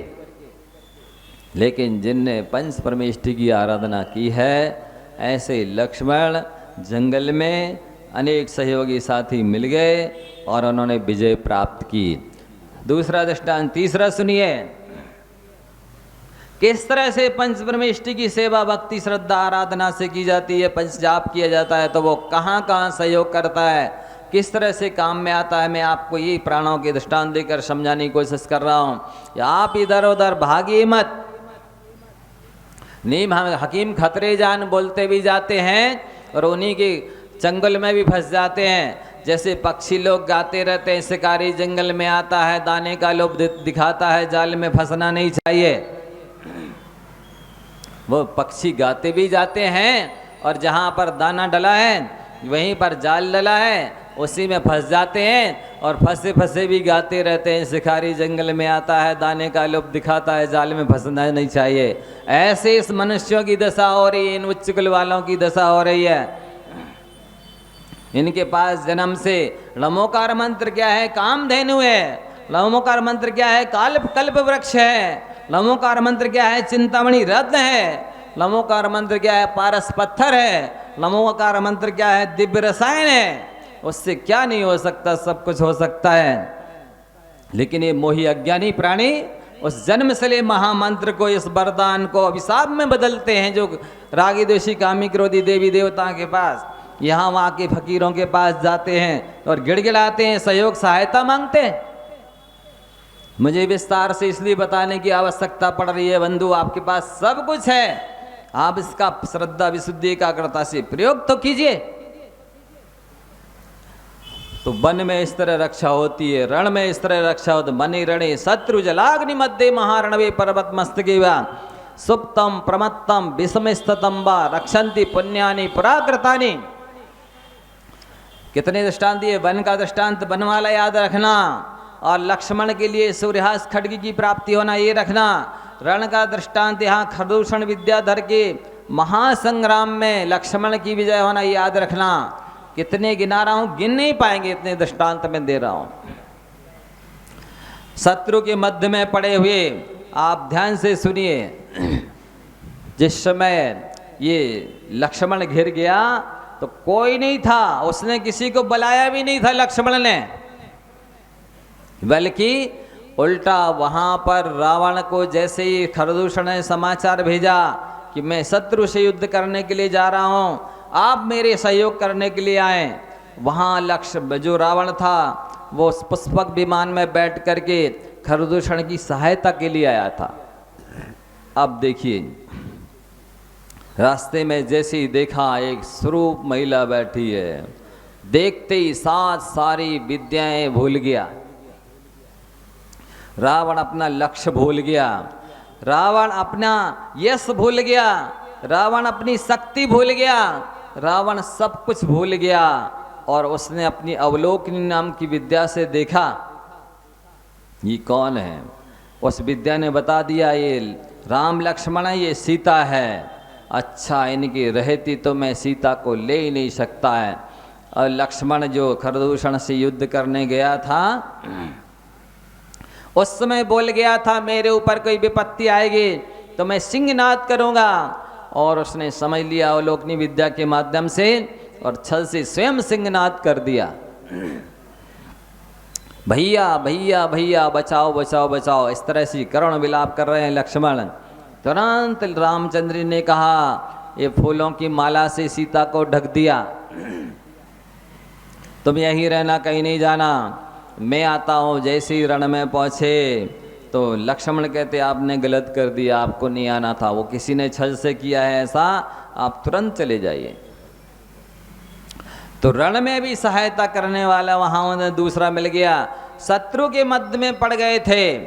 लेकिन जिनने पंच परमेष्टि की आराधना की है, ऐसे लक्ष्मण जंगल में अनेक सहयोगी साथी मिल गए और उन्होंने विजय प्राप्त की। दूसरा दृष्टांत, तीसरा सुनिए, किस तरह से पंच परमेष्टि की सेवा भक्ति श्रद्धा आराधना से की जाती है, पंच जाप किया जाता है, तो वो कहाँ कहाँ सहयोग करता है, किस तरह से काम में आता है। मैं आपको ये प्राणों के दृष्टांत देकर समझाने की कोशिश कर रहा हूँ। आप इधर उधर भागिए मत। नीम हम हकीम खतरे जान बोलते भी जाते हैं और उन्हीं के जंगल में भी फंस जाते हैं। जैसे पक्षी लोग गाते रहते हैं, शिकारी जंगल में आता है, दाने का लोभ दिखाता है, जाल में फंसना नहीं चाहिए। वो पक्षी गाते भी जाते हैं और जहाँ पर दाना डला है वहीं पर जाल डला है, उसी में फंस जाते हैं और फंसे फंसे भी गाते रहते हैं, शिकारी जंगल में आता है, दाने का लोभ दिखाता है, जाल में फंसना नहीं चाहिए। ऐसे इस मनुष्यों की दशा हो रही है, इन उच्च कुल वालों की दशा हो रही है। इनके पास जन्म से लमोकार मंत्र क्या है? कामधेनु है। लमोकार मंत्र क्या है? कल्प वृक्ष है। लमोकार मंत्र क्या है? चिंतामणि रत्न है। लमोकार मंत्र क्या है? पारस पत्थर है। लमोकार मंत्र क्या है? दिव्य रसायन है। उससे क्या नहीं हो सकता? सब कुछ हो सकता है। लेकिन ये मोही अज्ञानी प्राणी उस जन्म से ले महामंत्र को, इस वरदान को अभिशाप में बदलते हैं। जो रागी द्वेषी कामी क्रोधी देवी देवताओं के पास, यहाँ वहाँ के फकीरों के पास जाते हैं और गिड़गिड़ाते हैं, सहयोग सहायता मांगते हैं। मुझे विस्तार से इसलिए बताने की आवश्यकता पड़ रही है बंधु, आपके पास सब कुछ है, आप इसका श्रद्धा विशुद्धि एकाग्रता से प्रयोग तो कीजिए। तो वन में इस तरह रक्षा होती है, रण में इस तरह रक्षा होती है। मनि रणे शत्रु जलाग्नि मध्य महारणवे पर्वत मस्तके वा सुप्तम प्रमत्तम विषमस्ततम वा रक्षन्ति पुण्यानि पराकृतानि। कितने दृष्टांत दिए? वन का दृष्टांत वन वाला याद रखना, और लक्ष्मण के लिए सूर्यहास खड्ग की प्राप्ति होना ये रखना। रण का दृष्टांत यहाँ खरदूषण विद्याधर के महासंग्राम में लक्ष्मण की विजय होना ये याद रखना। कितने गिना रहा हूं, गिन नहीं पाएंगे, इतने दृष्टांत में दे रहा हूं। शत्रु के मध्य में पड़े हुए आप ध्यान से सुनिए। जिस समय ये लक्ष्मण घिर गया तो कोई नहीं था, उसने किसी को बुलाया भी नहीं था लक्ष्मण ने, बल्कि उल्टा वहां पर रावण को जैसे ही खरदूषण ने समाचार भेजा कि मैं शत्रु से युद्ध करने के लिए जा रहा हूं, आप मेरे सहयोग करने के लिए आए, वहां लक्ष्य जो रावण था वो पुष्पक विमान में बैठ करके खरदूषण की सहायता के लिए आया था। अब देखिए, रास्ते में जैसे ही देखा एक स्वरूप महिला बैठी है, देखते ही सारी विद्याएं भूल गया। रावण अपना लक्ष्य भूल गया, रावण अपना यश भूल गया, रावण अपनी शक्ति भूल गया, रावण सब कुछ भूल गया। और उसने अपनी अवलोकनी नाम की विद्या से देखा ये कौन है। उस विद्या ने बता दिया ये राम लक्ष्मण है, ये सीता है। अच्छा, इनकी रहती तो मैं सीता को ले ही नहीं सकता है। और लक्ष्मण जो खरदूषण से युद्ध करने गया था, उस समय बोल गया था मेरे ऊपर कोई विपत्ति आएगी तो मैं सिंहनाद करूंगा। और उसने समझ लिया अवलोकनी विद्या के माध्यम से, और छल से स्वयं सिंहनाद कर दिया, भैया भैया भैया बचाओ बचाओ बचाओ। इस तरह से करुण विलाप कर रहे हैं लक्ष्मण। तुरंत रामचंद्र ने कहा ये फूलों की माला से सीता को ढक दिया, तुम यहीं रहना, कहीं नहीं जाना, मैं आता हूँ। जैसे ही रण में पहुँचे तो लक्ष्मण कहते आपने गलत कर दिया, आपको नहीं आना था, वो किसी ने छल से किया है ऐसा, आप तुरंत चले जाइए। तो रण में भी सहायता करने वाला वहाँ उन्हें दूसरा मिल गया। शत्रु के मध्य में पड़ गए थे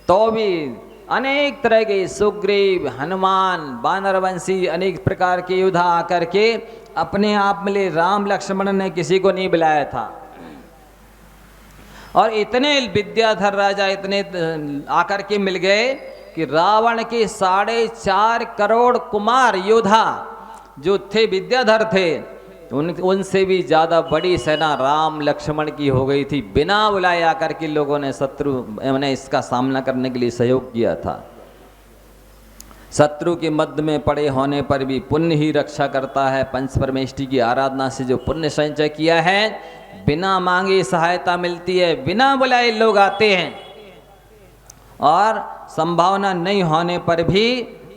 तो भी अनेक तरह के सुग्रीव, हनुमान, वानरवंशी अनेक प्रकार के योद्धा आकर के अपने आप मिले। राम लक्ष्मण ने किसी को नहीं बुलाया था। और इतने विद्याधर राजा इतने आकर के मिल गए कि रावण के 4.5 करोड़ कुमार योद्धा जो थे, विद्याधर थे, उनसे भी ज्यादा बड़ी सेना राम लक्ष्मण की हो गई थी। बिना बुलाए आकर के लोगों ने ने इसका सामना करने के लिए सहयोग किया था। शत्रु के मध्य में पड़े होने पर भी पुण्य ही रक्षा करता है। पंच परमेष्टि की आराधना से जो पुण्य संचय किया है, बिना मांगे सहायता मिलती है, बिना बुलाए लोग आते हैं। और संभावना नहीं होने पर भी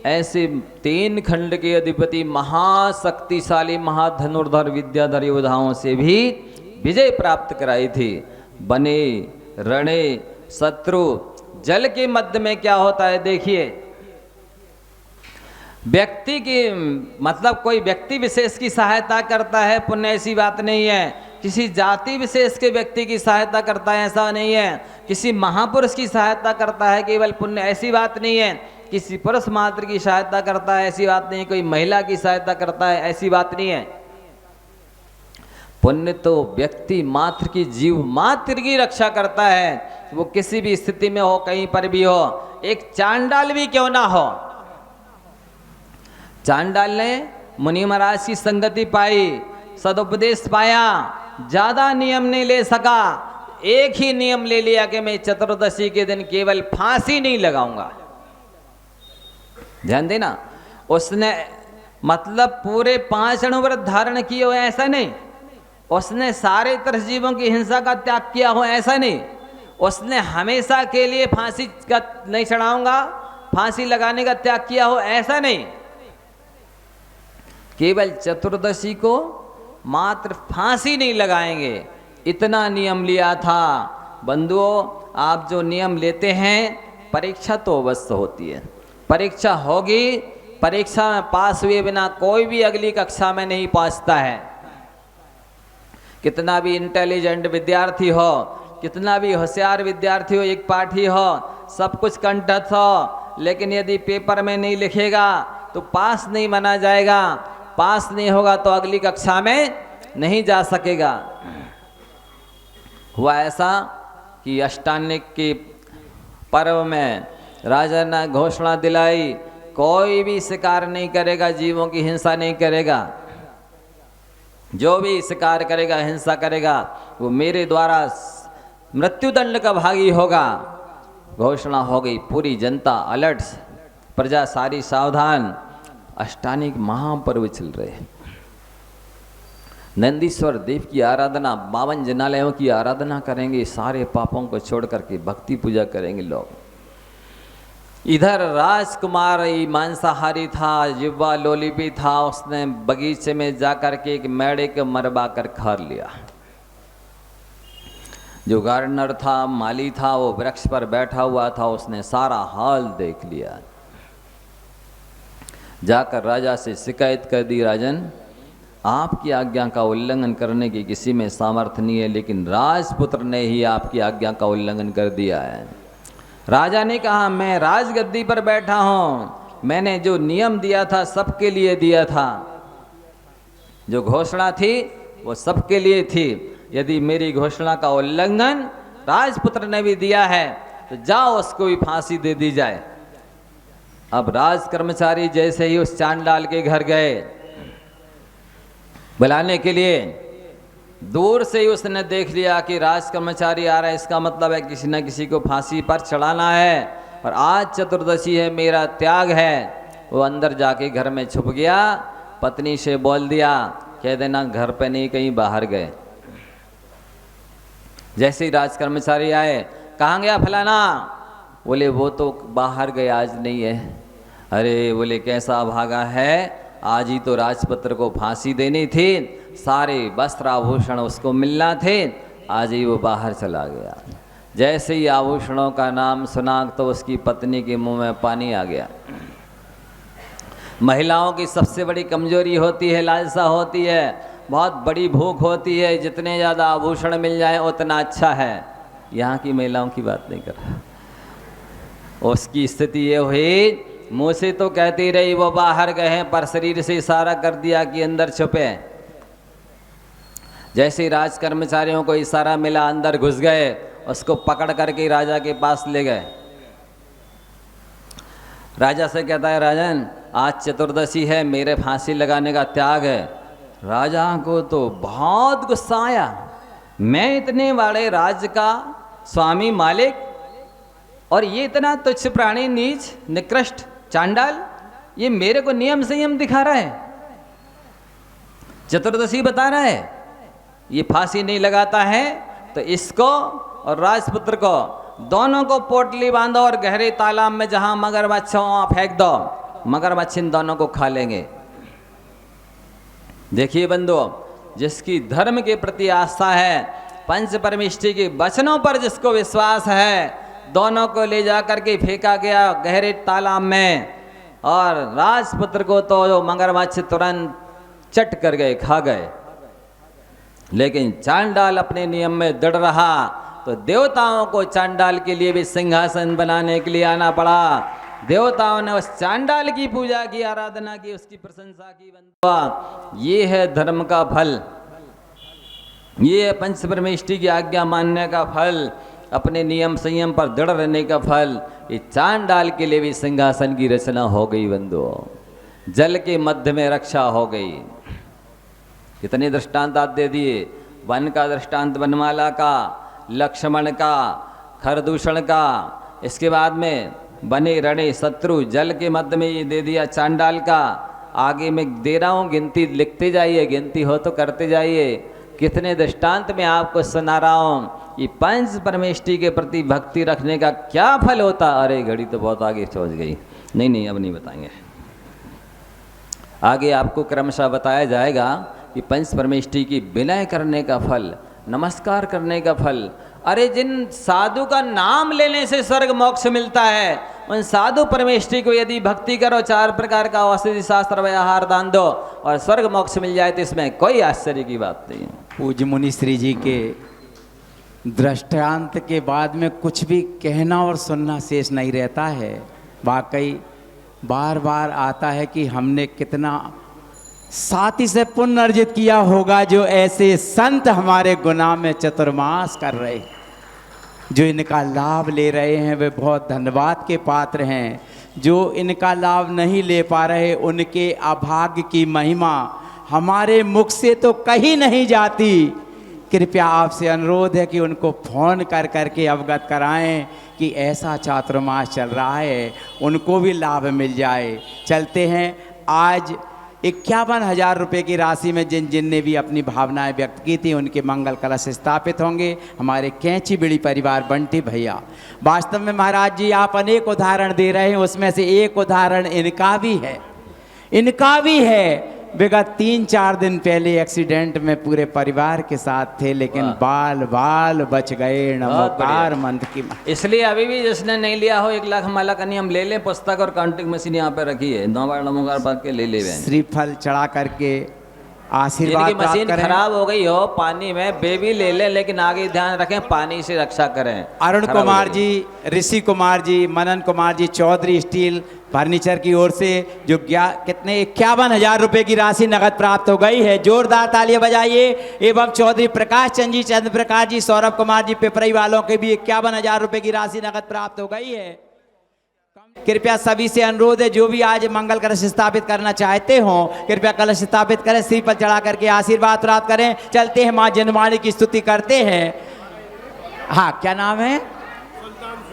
ऐसे 3 खंड के अधिपति महाशक्तिशाली महाधनुर्धर विद्याधर योद्धाओं से भी विजय प्राप्त कराई थी। बने रणे शत्रु। जल के मध्य में क्या होता है देखिए, व्यक्ति की मतलब कोई व्यक्ति विशेष की सहायता करता है, पुण्य, ऐसी बात नहीं है। किसी जाति विशेष के व्यक्ति की सहायता करता है, ऐसा नहीं है। किसी महापुरुष की सहायता करता है केवल पुण्य, ऐसी बात नहीं है। किसी पुरुष मात्र की सहायता करता है, ऐसी बात नहीं है। कोई महिला की सहायता करता है, ऐसी बात नहीं है। पुण्य तो व्यक्ति मात्र की, जीव मात्र की रक्षा करता है, वो किसी भी स्थिति में हो, कहीं पर भी हो। एक चांडाल भी क्यों ना हो। चांडाल ने मुनि महाराज की संगति पाई, सदुपदेश पाया, ज्यादा नियम नहीं ले सका। एक ही नियम ले लिया कि मैं चतुर्दशी के दिन केवल फांसी नहीं लगाऊंगा। ध्यान देना, उसने मतलब पूरे 5 अणुव्रत धारण किए हो, ऐसा नहीं। उसने सारे तरह जीवों की हिंसा का त्याग किया हो, ऐसा नहीं। उसने हमेशा के लिए फांसी का नहीं चढ़ाऊंगा, फांसी लगाने का त्याग किया हो, ऐसा नहीं। केवल चतुर्दशी को मात्र फांसी नहीं लगाएंगे, इतना नियम लिया था। बंधुओं, आप जो नियम लेते हैं, परीक्षा तो अवश्य होती है, परीक्षा होगी। परीक्षा में पास हुए बिना कोई भी अगली कक्षा में नहीं पहुंचता है। कितना भी इंटेलिजेंट विद्यार्थी हो, कितना भी होशियार विद्यार्थी हो, एक पाठी हो, सब कुछ कंठस्थ हो, लेकिन यदि पेपर में नहीं लिखेगा तो पास नहीं माना जाएगा। पास नहीं होगा तो अगली कक्षा में नहीं जा सकेगा। हुआ ऐसा कि अष्टानिक के पर्व में राजा ने घोषणा दिलाई, कोई भी शिकार नहीं करेगा, जीवों की हिंसा नहीं करेगा। जो भी शिकार करेगा, हिंसा करेगा, वो मेरे द्वारा मृत्युदंड का भागी होगा। घोषणा हो गई, पूरी जनता अलर्ट, प्रजा सारी सावधान। अष्टानिक महापर्व चल रहे हैं। नंदीश्वर देव की आराधना, 52 जनालयों की आराधना करेंगे, सारे पापों को छोड़ करके भक्ति पूजा करेंगे लोग। इधर राजकुमार मांसाहारी था, जिह्वा लोलीपी था, उसने बगीचे में जाकर के एक मेढ़े को मरवा कर खा लिया। जो गार्डनर था, माली था, वो वृक्ष पर बैठा हुआ था, उसने सारा हाल देख लिया। जाकर राजा से शिकायत कर दी, राजन आपकी आज्ञा का उल्लंघन करने की किसी में सामर्थ्य नहीं है, लेकिन राजपुत्र ने ही आपकी आज्ञा का उल्लंघन कर दिया है। राजा ने कहा, मैं राजगद्दी पर बैठा हूं, मैंने जो नियम दिया था सबके लिए दिया था, जो घोषणा थी वो सबके लिए थी। यदि मेरी घोषणा का उल्लंघन राजपुत्र ने भी दिया है तो जाओ उसको भी फांसी दे दी जाए। अब राज कर्मचारी जैसे ही उस चांडाल के घर गए बुलाने के लिए, दूर से ही उसने देख लिया कि राज कर्मचारी आ रहा है, इसका मतलब है किसी न किसी को फांसी पर चढ़ाना है और आज चतुर्दशी है, मेरा त्याग है। वो अंदर जाके घर में छुप गया, पत्नी से बोल दिया, कह देना घर पे नहीं, कहीं बाहर गए। जैसे ही राज कर्मचारी आए, कहाँ गया फलाना? बोले वो तो बाहर गए, आज नहीं है। अरे बोले कैसा भागा है, आज ही तो राजपुत्र को फांसी देनी थी, सारे वस्त्र आभूषण उसको मिलना थे, आज ही वो बाहर चला गया। जैसे ही आभूषणों का नाम सुना तो उसकी पत्नी के मुंह में पानी आ गया। महिलाओं की सबसे बड़ी कमजोरी होती है, लालसा होती है, बहुत बड़ी भूख होती है, जितने ज़्यादा आभूषण मिल जाए उतना अच्छा है। यहाँ की महिलाओं की बात नहीं कर रहा। उसकी स्थिति ये हुई, मुँह से तो कहती रही वो बाहर गए हैं, पर शरीर से इशारा कर दिया कि अंदर छुपे। जैसे ही राज कर्मचारियों को इशारा मिला, अंदर घुस गए, उसको पकड़ करके राजा के पास ले गए। राजा से कहता है, राजन आज चतुर्दशी है, मेरे फांसी लगाने का त्याग है। राजा को तो बहुत गुस्सा आया, मैं इतने बड़े राज्य का स्वामी मालिक और ये इतना तुच्छ प्राणी, नीच निकृष्ट चांडाल, ये मेरे को नियम संयम दिखा रहा है, चतुर्दशी बता रहा है, ये फांसी नहीं लगाता है तो इसको और राजपुत्र को दोनों को पोटली बांधो और गहरे तालाब में जहां मगरमच्छ हो वहां फेंक दो, मगरमच्छ इन दोनों को खा लेंगे। देखिए बंधुओं, जिसकी धर्म के प्रति आस्था है, पंच परमेष्ठी के वचनों पर जिसको विश्वास है, दोनों को ले जाकर के फेंका गया गहरे तालाब में और राजपुत्र को तो मगरमच्छ तुरंत चट कर गए, खा गए। लेकिन चांडाल अपने नियम में दृढ़ रहा तो देवताओं को चांडाल के लिए भी सिंहासन बनाने के लिए आना पड़ा। देवताओं ने उस चांडाल की पूजा की, आराधना की, उसकी प्रशंसा की। बंधुआ, ये है धर्म का फल, ये है पंच परमेष्ठी की आज्ञा मानने का फल, अपने नियम संयम पर दृढ़ रहने का फल। ये चांडाल के लिए भी सिंहासन की रचना हो गई बंधुओं, जल के मध्य में रक्षा हो गई। कितने दृष्टांत आप दे दिए, वन का दृष्टांत वनमाला का, लक्ष्मण का, खरदूषण का, इसके बाद में बने रणे शत्रु, जल के मध्य में ये दे दिया चांडाल का। आगे मैं दे रहा हूँ, गिनती लिखते जाइए, गिनती हो तो करते जाइए। कितने दृष्टांत में आपको सुना रहा हूँ। ये पंच परमेष्ठी के प्रति भक्ति रखने का क्या फल होता। अरे घड़ी तो बहुत आगे पहुँच गई, नहीं अब नहीं बताएंगे, आगे आपको क्रमशः बताया जाएगा कि पंच परमेष्ठी की विनय करने का फल, नमस्कार करने का फल। अरे जिन साधु का नाम लेने से स्वर्ग मोक्ष मिलता है, उन साधु परमेष्ठी को यदि भक्ति करो, 4 प्रकार का औषधि शास्त्र व्यवहार दान दो और स्वर्ग मोक्ष मिल जाए, तो इसमें कोई आश्चर्य की बात नहीं है। पूज्य मुनि श्री जी के दृष्टांत के बाद में कुछ भी कहना और सुनना शेष नहीं रहता है। वाकई बार बार आता है कि हमने कितना साथी से पुण्य अर्जित किया होगा, जो ऐसे संत हमारे गुनाह में चतुर्मास कर रहे, जो इनका लाभ ले रहे हैं वे बहुत धन्यवाद के पात्र हैं। जो इनका लाभ नहीं ले पा रहे, उनके अभाग्य की महिमा हमारे मुख से तो कहीं नहीं जाती। कृपया आपसे अनुरोध है कि उनको फोन कर करके अवगत कराएं कि ऐसा चातुर्मास चल रहा है, उनको भी लाभ मिल जाए। चलते हैं। आज 51,000 रुपये की राशि में जिन जिन ने भी अपनी भावनाएं व्यक्त की थी, उनके मंगल कलश स्थापित होंगे। हमारे कैंची बिड़ी परिवार बंटी भैया, वास्तव में महाराज जी आप अनेक उदाहरण दे रहे हैं, उसमें से एक उदाहरण इनका भी है। विगत 3-4 दिन पहले एक्सीडेंट में पूरे परिवार के साथ थे, लेकिन बाल बाल बच गए। नमोकार मंत्र की। इसलिए अभी भी जिसने नहीं लिया हो 1 लाख माला का नियम ले लें, पुस्तक और काउंटिंग मशीन यहाँ पे रखी है, 9 बार नमोकार पढ़ के ले ले। श्रीफल चढ़ा करके आशीर्वाद प्राप्त करें। मशीन खराब हो गई हो पानी में, बेबी ले ले, लेकिन आगे ध्यान रखें पानी से रक्षा करें। अरुण कुमार जी, ऋषि कुमार जी, मनन कुमार जी, चौधरी स्टील फर्नीचर की ओर से जो कितने 51,000 रुपये की राशि नगद प्राप्त हो गई है। जोरदार तालियां बजाइए। एवं चौधरी प्रकाश चंद जी, चंद्र प्रकाश जी, सौरभ कुमार जी, पिपरई वालों के भी 51,000 रुपये की राशि नगद प्राप्त हो गई है। कृपया सभी से अनुरोध है, जो भी आज मंगल कलश स्थापित करना चाहते हो, कृपया कलश स्थापित करें, सिर पर चढ़ा करके आशीर्वाद प्राप्त करें। चलते हैं, माँ जनवाणी की स्तुति करते हैं। हाँ, क्या नाम है?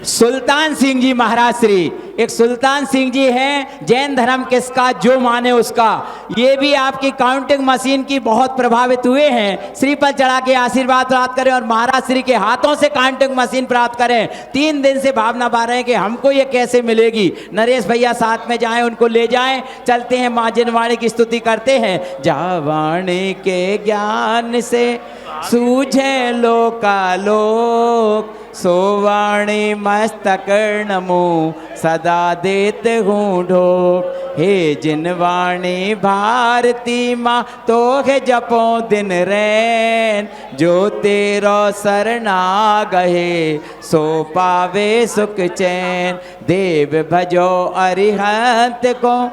सुल्तान सिंह जी महाराज श्री। एक सुल्तान सिंह जी हैं, जैन धर्म किसका जो माने उसका। ये भी आपकी काउंटिंग मशीन की बहुत प्रभावित हुए हैं। श्री पर चढ़ा के आशीर्वाद प्राप्त करें और महाराज श्री के हाथों से काउंटिंग मशीन प्राप्त करें। 3 दिन से भावना बा रहे हैं कि हमको ये कैसे मिलेगी। नरेश भैया साथ में जाएं, उनको ले जाएं। चलते हैं, माँ जनवाणी की स्तुति करते हैं। जावाणी के ज्ञान से सूझे लोकालोक, सोवाणी मस्तक नमो सदा देत हूँ ढोक। हे जिनवाणी भारती माँ तो है जपो दिन रैन, जो तेरो सरना गहे सो पावे सुख चैन। देव भजो अरिहंत को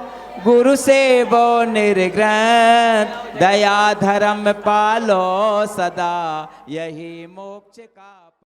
गुरु सेवो निर्ग्रंथ, दया धर्म पालो सदा यही मोक्ष का।